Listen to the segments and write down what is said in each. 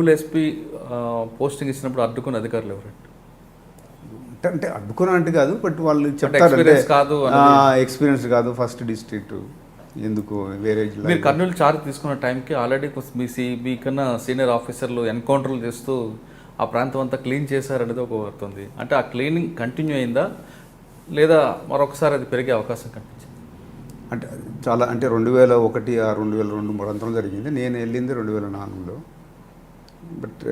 Kurnool SP posting ఇచ్చినప్పుడు అడ్డుకున్న అధికారులు ఎవరండి? అంటే అడ్డుకున్నట్టు కాదు, బట్ వాళ్ళు చెప్తారు ఎక్స్పీరియన్స్ కాదు, ఫస్ట్ డిస్ట్రిక్ట్ ఎందుకు వేరే జిల్లా. మీరు కర్నూలు చార్జ్ తీసుకున్న టైంకి ఆల్రెడీ మీ కన్నా సీనియర్ ఆఫీసర్లు ఎన్కౌంటర్లు చేస్తూ ఆ ప్రాంతం అంతా క్లీన్ చేశారనేది ఒక వార్త ఉంది. అంటే ఆ క్లీనింగ్ కంటిన్యూ అయిందా లేదా మరొకసారి అది పెరిగే అవకాశం కనిపించింది? అంటే చాలా అంటే 2001 ఆ 2002 ప్రాంతంలో జరిగింది. నేను వెళ్ళింది 2004లో. బట్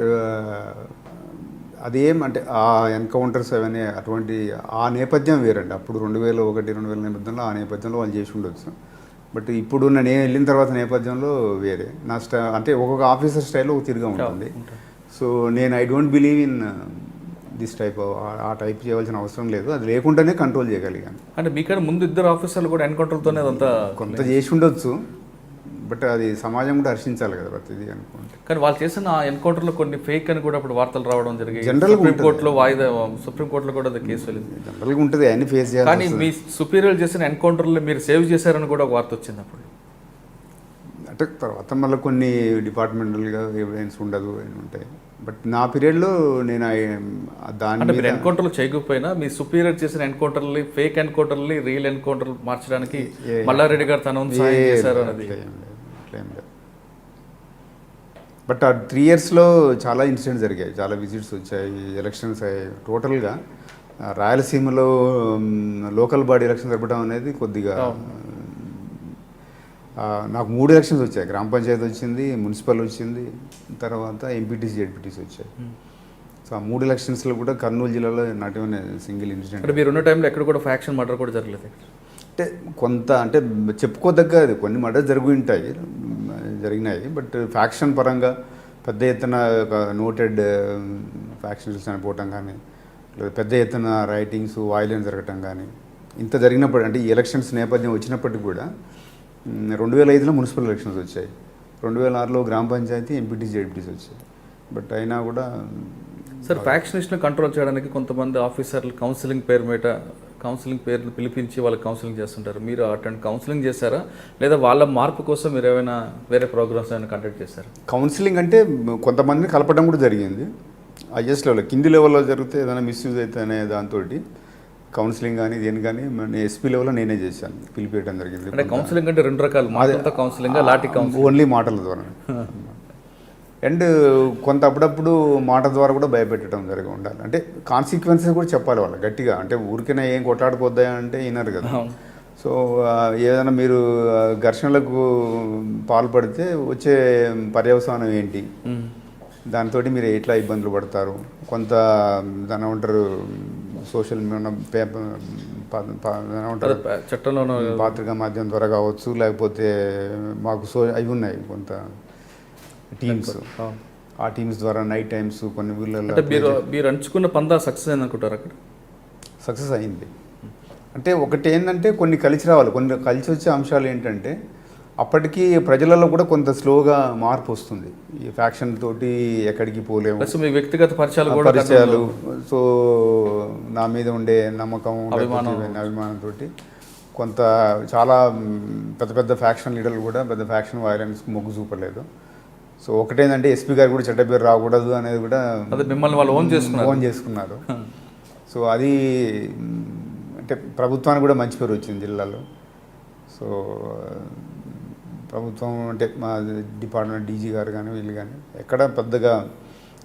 అదేం అంటే ఆ ఎన్కౌంటర్స్ అవన్నీ అటువంటి ఆ నేపథ్యం వేరండి. అప్పుడు 2001-2000 నేపథ్యంలో ఆ నేపథ్యంలో వాళ్ళు చేసి ఉండొచ్చు. బట్ ఇప్పుడు నేను వెళ్ళిన తర్వాత నేపథ్యంలో వేరే నా అంటే ఒక్కొక్క ఆఫీసర్ స్టైల్లో ఒక తిరిగా ఉంటుంది. సో నేను I don't believe in this type ఆ టైప్ చేయవలసిన అవసరం లేదు. అది లేకుండానే కంట్రోల్ చేయగలిగాను. అంటే మీకన్నా ముందు ఇద్దరు ఆఫీసర్లు కూడా ఎన్కౌంటర్తోనే అదంతా కొంత చేసి ఉండొచ్చు, బట్ అది సమాజం కూడా హర్షించాలి కదా ప్రతిదీ అనుకుంటే. కానీ వాళ్ళు చేసిన ఎన్కౌంటర్లో కొన్ని ఫేక్ అని కూడా ఇప్పుడు వార్తలు రావడం జరిగింది. జనరల్గా సుప్రీంకోర్టులో కూడా అది కేసు వెళ్ళింది. జనరల్గా ఉంటుంది, అన్ని ఫేస్ చేయాలి. కానీ మీ సుపీరియర్ చేసిన ఎన్కౌంటర్లో మీరు సేవ్ చేశారని కూడా ఒక వార్త వచ్చింది అప్పుడు. అంటే తర్వాత మళ్ళీ కొన్ని డిపార్ట్మెంటల్గా ఎవిడెన్స్ ఉండదు అని ఉంటాయి. బట్ నా పీరియడ్లో నేను దాని మీరు ఎన్కౌంటర్లు చేయకపోయినా మీ సుపీరియర్ చేసిన ఎన్కౌంటర్లు ఫేక్ ఎన్కౌంటర్లు రియల్ ఎన్కౌంటర్లు మార్చడానికి మల్లారెడ్డి గారు తన సహాయం చేశారు అన్నది. బట్ ఆ 3 yearsలో చాలా ఇన్సిడెంట్స్ జరిగాయి, చాలా విజిట్స్ వచ్చాయి, ఎలక్షన్స్ అయ్యాయి. టోటల్గా రాయలసీమలో లోకల్ బాడీ ఎలక్షన్ జరపడం అనేది కొద్దిగా నాకు 3 ఎలక్షన్స్ వచ్చాయి. గ్రామ పంచాయతీ వచ్చింది, మున్సిపల్ వచ్చింది, తర్వాత ఎంపీటీసీ జెడ్పీటీసీ వచ్చాయి. సో ఆ 3 ఎలక్షన్స్లో కూడా కర్నూలు జిల్లాలో నాట్ ఈవెన్ సింగిల్ ఇన్సిడెంట్. అంటే మీరు ఉన్న టైంలో ఎక్కడ కూడా ఫ్యాక్షన్ మర్డర్ కూడా జరగలేదు? అంటే కొంత అంటే చెప్పుకోదగ్గ కొన్ని మర్డర్ జరిగినాయి. బట్ ఫ్యాక్షన్ పరంగా పెద్ద ఎత్తున ఒక నోటెడ్ ఫ్యాక్షన్స్ చనిపోవటం కానీ, లేదా పెద్ద ఎత్తున రైటింగ్స్ వాయిలెన్స్ జరగటం కానీ ఇంత జరిగినప్పుడు, అంటే ఈ ఎలక్షన్స్ నేపథ్యం వచ్చినప్పటికీ కూడా 2005లో మున్సిపల్ ఎలక్షన్స్ వచ్చాయి, 2006లో గ్రామ పంచాయతీ ఎంపీటీసీ జెడ్పీటీసీ వచ్చాయి. బట్ అయినా కూడా సార్ ఫ్యాక్షనిస్ట్ని కంట్రోల్ చేయడానికి కొంతమంది ఆఫీసర్లు కౌన్సిలింగ్ పేరును పిలిపించి వాళ్ళకి కౌన్సిలింగ్ చేస్తుంటారు. మీరు అటువంటి కౌన్సిలింగ్ చేశారా, లేదా వాళ్ళ మార్పు కోసం మీరు ఏమైనా వేరే ప్రోగ్రామ్స్ ఏమైనా కండక్ట్ చేశారా? కౌన్సిలింగ్ అంటే కొంతమందిని కలపడం కూడా జరిగింది. హైయెస్ట్ లెవెల్ కింది లెవెల్లో జరిగితే ఏదైనా మిస్యూజ్ అయితే అనే దాంతో కౌన్సిలింగ్ కానీ దేని కానీ ఎస్పీ లెవెల్లో నేనే చేశాను, పిలిపేయడం జరిగింది. అంటే కౌన్సిలింగ్ అంటే 2 రకాలు, మాటలతో కౌన్సిలింగ్, లాఠీ కౌన్సిలింగ్. ఓన్లీ మాటల ద్వారా. అండ్ కొంత అప్పుడప్పుడు మాట ద్వారా కూడా భయపెట్టడం జరిగి ఉండాలి. అంటే కాన్సిక్వెన్సెస్ కూడా చెప్పాలి వాళ్ళు గట్టిగా. అంటే ఊరికైనా ఏం కొట్లాడిపోద్దా అంటే వినరు కదా. సో ఏదైనా మీరు ఘర్షణలకు పాల్పడితే వచ్చే పర్యవసానం ఏంటి, దాంతో మీరు ఎట్లా ఇబ్బందులు పడతారు, కొంత దాని ఏమంటారు సోషల్ చట్టంలో పాత్రికా మాధ్యమం ద్వారా కావచ్చు, లేకపోతే మాకు అవి ఉన్నాయి కొంత టీమ్స్, ఆ టీమ్స్ ద్వారా నైట్ టైమ్స్ కొన్ని ఊళ్ళల్లో. మీరు అంచుకున్న పందా సక్సెస్ అయింది అనుకుంటారు? అక్కడ సక్సెస్ అయింది. అంటే ఒకటి ఏంటంటే కొన్ని కలిసి రావాలి. కొన్ని కలిసి వచ్చే అంశాలు ఏంటంటే అప్పటికి ప్రజలలో కూడా కొంత స్లోగా మార్పు వస్తుంది. ఈ ఫ్యాక్షన్ తోటి ఎక్కడికి పోలేము, మీ వ్యక్తిగత పరిచయాలు, సో నా మీద ఉండే నమ్మకం అభిమానంతో కొంత చాలా పెద్ద ఫ్యాక్షన్ లీడర్లు కూడా పెద్ద ఫ్యాక్షన్ వైలెన్స్ మొగ్గు చూపలేదు. సో ఒకటేంటంటే ఎస్పీ గారు కూడా చెడ్డ పేరు రాకూడదు అనేది కూడా మిమ్మల్ని వాళ్ళు ఓన్ చేసుకున్నారు. సో అది అంటే ప్రభుత్వానికి కూడా మంచి పేరు వచ్చింది జిల్లాలో. సో ప్రభుత్వం అంటే మా డిపార్ట్మెంట్ డీజీ గారు కానీ వీళ్ళు కానీ ఎక్కడ పెద్దగా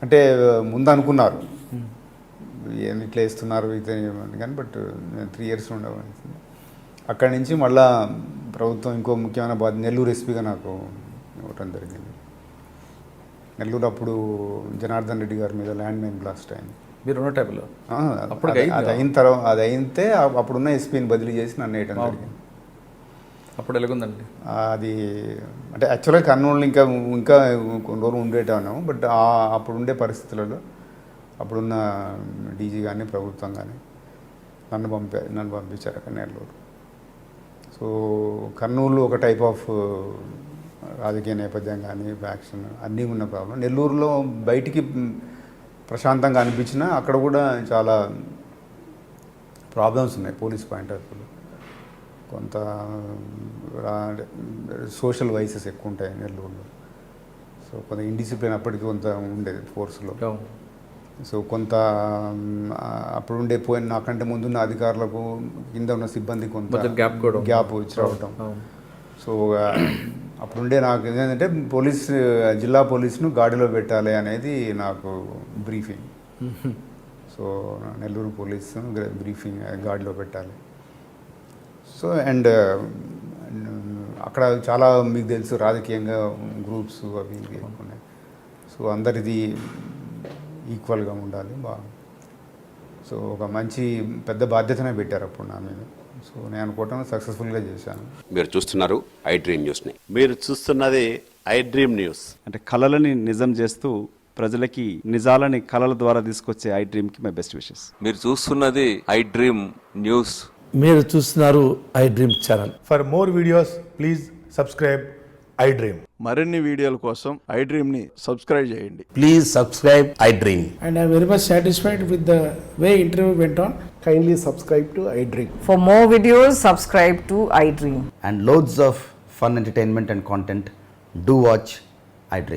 అంటే ముందు అనుకున్నారు ఇట్లా వేస్తున్నారు అయితే కానీ, బట్ 3 years ఉండవలసింది. అక్కడి నుంచి మళ్ళా ప్రభుత్వం ఇంకో ముఖ్యమైన బాధ్యత నెల్లూరు ఎస్పీగా నాకు ఇవ్వటం జరిగింది. నెల్లూరు అప్పుడు జనార్దన్ రెడ్డి గారి మీద ల్యాండ్ మైన్ బ్లాస్ట్ అయింది. మీరు ఉన్న టైంలో అది అయిన తర్వాత అది అయితే అప్పుడున్న ఎస్పీని బదిలీ చేసి నన్ను వేయటం జరిగింది. అప్పుడు ఎలాగుందండి అది? అంటే యాక్చువల్గా కర్నూలు ఇంకా కొన్ని రోజులు ఉండేటాను. బట్ అప్పుడు ఉండే పరిస్థితులలో అప్పుడున్న డీజీ కానీ ప్రభుత్వం కానీ నన్ను పంపించారు అక్కడ నెల్లూరు. సో కర్నూలు ఒక టైప్ ఆఫ్ రాజకీయ నేపథ్యం కానీ ఫ్యాక్షన్ అన్నీ ఉన్న ప్రాబ్లం. నెల్లూరులో బయటికి ప్రశాంతంగా అనిపించినా అక్కడ కూడా చాలా ప్రాబ్లమ్స్ ఉన్నాయి పోలీస్ పాయింట్ ఆఫ్ వ్యూలో. కొంత సోషల్ వైసెస్ ఎక్కువ ఉంటాయి నెల్లూరులో. సో కొంత ఇండిసిప్లిన్ అప్పటికి కొంత ఉండేది ఫోర్స్లో. అవును. సో కొంత అప్పుడు ఉండే పోయిన నాకంటే ముందున్న అధికారులకు కింద ఉన్న సిబ్బంది కొంత మధ్య గ్యాప్ కూడా ఉంది. గ్యాప్ వచ్చి రావటం. అవును. సో అప్పుడుండే నాకు ఏంటంటే జిల్లా పోలీసును గాడిలో పెట్టాలి అనేది నాకు briefing. So Nellore police briefing గాడిలో పెట్టాలి. సో అండ్ అక్కడ చాలా మీకు తెలుసు రాజకీయంగా గ్రూప్స్ అవి ఇవి ఉన్నాయి. సో అందరిది ఈక్వల్గా ఉండాలి బాగా. సో ఒక మంచి పెద్ద బాధ్యతనే పెట్టారు అప్పుడు నా మీద. సో నేను అనుకోవటం సక్సెస్ఫుల్గా చేశాను. మీరు చూస్తున్నారు ఐ డ్రీమ్ న్యూస్ని. మీరు చూస్తున్నది ఐ డ్రీమ్ న్యూస్. అంటే కళలని నిజం చేస్తూ ప్రజలకి నిజాలని కళల ద్వారా తీసుకొచ్చే ఐ డ్రీమ్కి మై బెస్ట్ విషెస్. మీరు చూస్తున్నది ఐ డ్రీమ్ న్యూస్. మీరు చూస్తున్నారు I dream channel. For more videos, please subscribe iDream. మరిన్ని వీడియోల కోసం ఐ డ్రీమ్ని సబ్స్క్రైబ్ చేయండి. Please subscribe I dream. And I'm very much satisfied with the way interview went on. Kindly subscribe to iDream. For more videos, subscribe to iDream. and loads of fun entertainment and content. Do watch